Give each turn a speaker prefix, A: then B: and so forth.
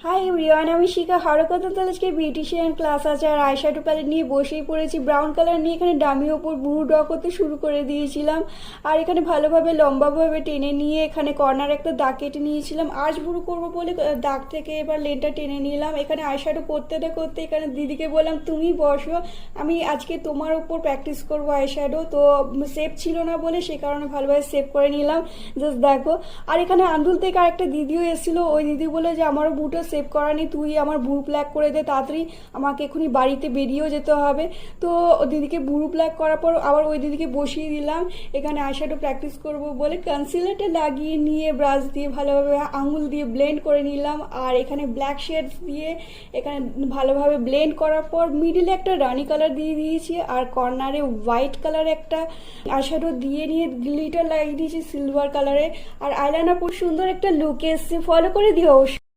A: Hi everyone, আমি শিখা হরকত আজকে বিউটিশিয়ান ক্লাস আছে আর আইশ্যাডো প্যালেট নিয়ে বসেই পড়েছি। ব্রাউন কালার নিয়ে এখানে ডামির ওপর ব্রু ড্র করতে শুরু করে দিয়েছিলাম। আর এখানে ভালোভাবে লম্বাভাবে টেনে নিয়ে এখানে কর্নার একটা দাগ কেটে নিয়েছিলাম। আজ ব্রু করবো বলে দাগ থেকে এবার লেনটা টেনে নিলাম। এখানে আইশ্যাডো করতে করতে এখানে দিদিকে বললাম তুমি বসো, আমি আজকে তোমার উপর প্র্যাকটিস করবো আইশ্যাডো। তো সেভ ছিল না বলে সে কারণে ভালোভাবে সেভ করে নিলাম। জাস্ট দেখো। আর এখানে আন্দুল থেকে আরেকটা দিদিও এসেছিলো, ওই দিদি বলে যে আমারও বুটা সেভ করা নেই, তুই আমার ভ্রু প্ল্যাক করে দে তাড়াতাড়ি, আমাকে এখনই বাড়িতে বেরিয়েও যেতে হবে। তো দিদিকে ভ্রু প্ল্যাক করার পর আবার ওই দিদিকে বসিয়ে দিলাম এখানে আইশ্যাডো প্র্যাকটিস করব বলে। কনসিলারটা লাগিয়ে নিয়ে ব্রাশ দিয়ে ভালোভাবে আঙুল দিয়ে ব্লেন্ড করে নিলাম। আর এখানে ব্ল্যাক শেডস দিয়ে এখানে ভালোভাবে ব্লেন্ড করার পর মিডিলে একটা রানি কালার দিয়ে দিয়েছি আর কর্নারে হোয়াইট কালার একটা আইশ্যাডো দিয়ে নিয়ে গ্লিটার লাগিয়ে দিয়েছি সিলভার কালারে। আর আইলাইনার খুব সুন্দর একটা লুক এসছে, ফলো করে দিও অবশ্যই।